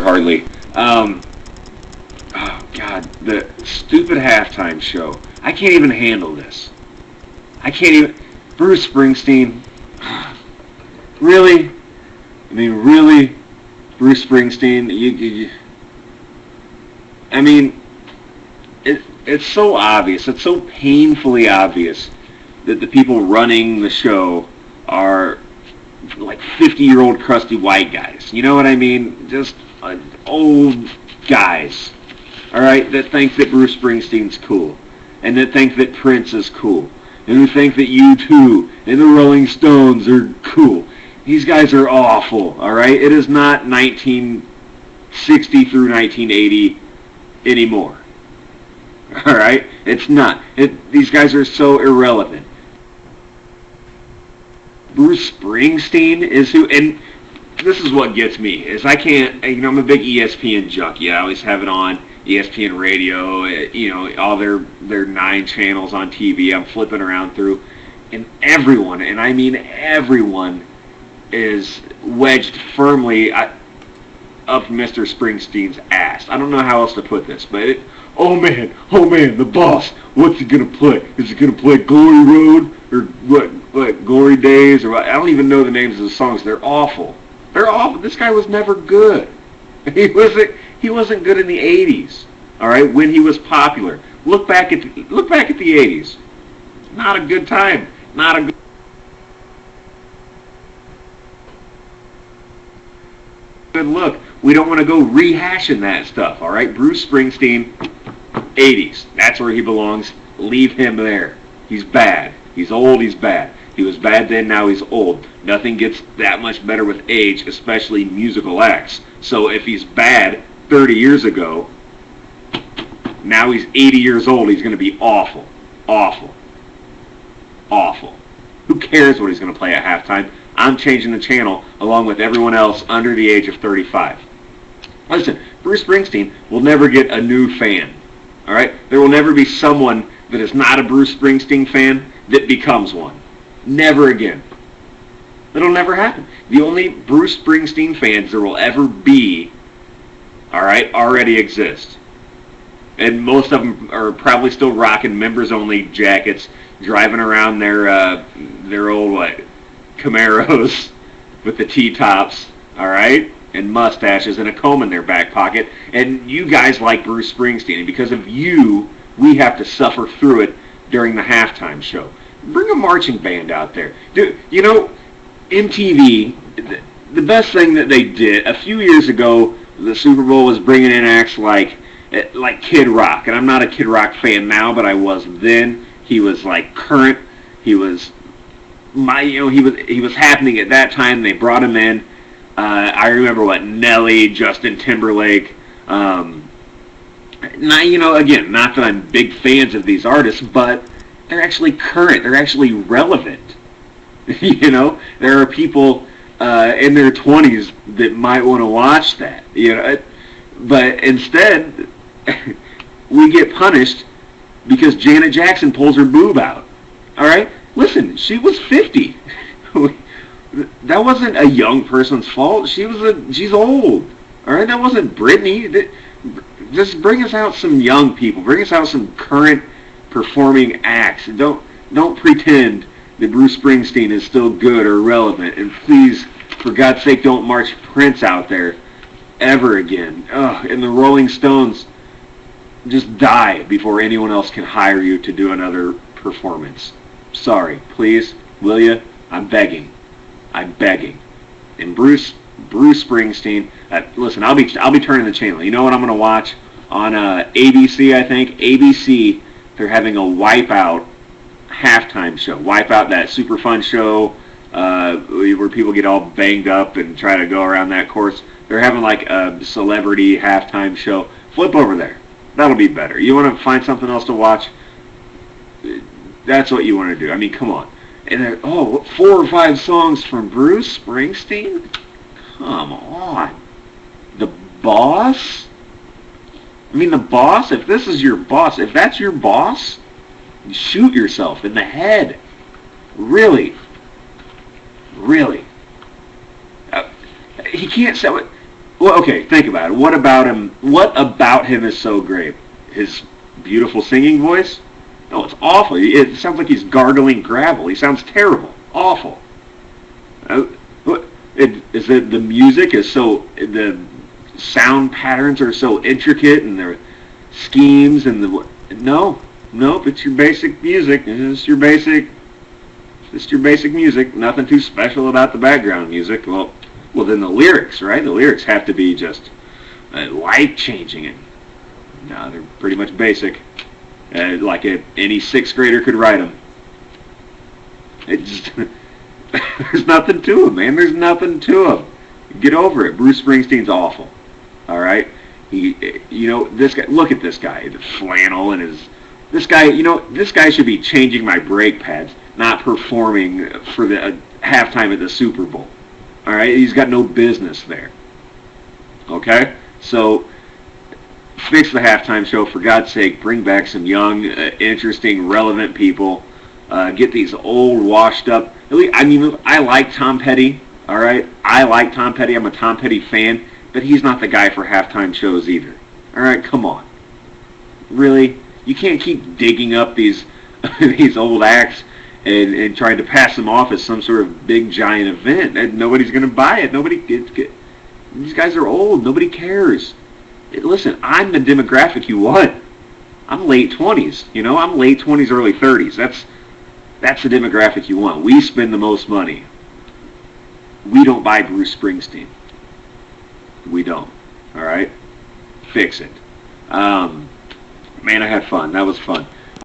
hardly. Oh, God, the stupid halftime show. I can't even handle this. I can't even... Bruce Springsteen. Really? I mean, really? Bruce Springsteen? I mean, it's so obvious. It's so painfully obvious that the people running the show are like 50-year-old crusty white guys. You know what I mean? Just old guys, all right, that think that Bruce Springsteen's cool, and that think that Prince is cool, and who think that U2 and the Rolling Stones are cool. These guys are awful, all right? It is not 1960 through 1980 anymore, all right? It's not. These guys are so irrelevant. Bruce Springsteen is who, and this is what gets me, is I can't, I'm a big ESPN junkie. I always have it on ESPN radio, all their 9 channels on TV. I'm flipping around through, and everyone, and I mean everyone, is wedged firmly up Mr. Springsteen's ass. I don't know how else to put this, but oh man, the boss, what's he going to play? Is he going to play Glory Road, or what, Glory Days, or what? I don't even know the names of the songs. They're awful. They're awful. This guy was never good. He wasn't good in the 80s, all right, when he was popular. Look back at the 80s. Not a good time. Not a good look. We don't want to go rehashing that stuff, all right? Bruce Springsteen, 80s. That's where he belongs. Leave him there. He's bad. He's old. He's bad. He was bad then, now he's old. Nothing gets that much better with age, especially musical acts. So if he's bad 30 years ago, now he's 80 years old, he's going to be awful. Awful. Awful. Who cares what he's going to play at halftime? I'm changing the channel along with everyone else under the age of 35. Listen, Bruce Springsteen will never get a new fan. All right? There will never be someone that is not a Bruce Springsteen fan that becomes one. Never again. It'll never happen. The only Bruce Springsteen fans there will ever be, all right, already exist. And most of them are probably still rocking members-only jackets, driving around their old, Camaros with the T-tops, all right, and mustaches and a comb in their back pocket. And you guys like Bruce Springsteen, and because of you, we have to suffer through it during the halftime show. Bring a marching band out there. Dude, MTV, the best thing that they did, a few years ago, the Super Bowl was bringing in acts like Kid Rock. And I'm not a Kid Rock fan now, but I was then. He was current. He was he was happening at that time. They brought him in. I remember Nelly, Justin Timberlake. Not that I'm big fans of these artists, but they're actually current. They're actually relevant. There are people in their 20s that might want to watch that. But instead, we get punished because Janet Jackson pulls her boob out. All right? Listen, she was 50. That wasn't a young person's fault. She's old. All right? That wasn't Britney. Just bring us out some young people. Bring us out some current performing acts. Don't pretend that Bruce Springsteen is still good or relevant. And please, for God's sake, don't march Prince out there ever again. And the Rolling Stones, just die before anyone else can hire you to do another performance. Sorry, please, will you? I'm begging. And Bruce Springsteen. Listen, I'll be turning the channel. You know what I'm going to watch on ABC? I think ABC. They're having a Wipeout halftime show. Wipeout, that super fun show where people get all banged up and try to go around that course. They're having a celebrity halftime show. Flip over there. That'll be better. You want to find something else to watch? That's what you want to do. I mean, come on. And 4 or 5 songs from Bruce Springsteen? Come on. The Boss? I mean, the Boss? If this is your boss, if that's your boss, shoot yourself in the head. Really? He can't sell it. Well, okay, think about it. What about him? What about him is so great? His beautiful singing voice? No, it's awful. It sounds like he's gargling gravel. He sounds terrible. Awful. Uh, is it the music is so the sound patterns are so intricate and their schemes and the no, nope. It's your basic music. It's just your basic music. Nothing too special about the background music. Well, then the lyrics, right? The lyrics have to be just life changing. And no, they're pretty much basic. Like any sixth grader could write them. It just there's nothing to them, man. There's nothing to them. Get over it. Bruce Springsteen's awful. All right. This guy. Look at this guy. The flannel and his. This guy. This guy should be changing my brake pads, not performing for the halftime at the Super Bowl. All right. He's got no business there. Okay. So fix the halftime show for God's sake. Bring back some young, interesting, relevant people. Get these old, washed up. I like Tom Petty. All right, I like Tom Petty. I'm a Tom Petty fan, but he's not the guy for halftime shows either. All right, come on. Really, you can't keep digging up these these old acts and trying to pass them off as some sort of big giant event. And nobody's going to buy it. These guys are old. Nobody cares. Listen, I'm the demographic you want. I'm late 20s. I'm late 20s, early 30s. That's the demographic you want. We spend the most money. We don't buy Bruce Springsteen. We don't. All right? Fix it. Man, I had fun. That was fun.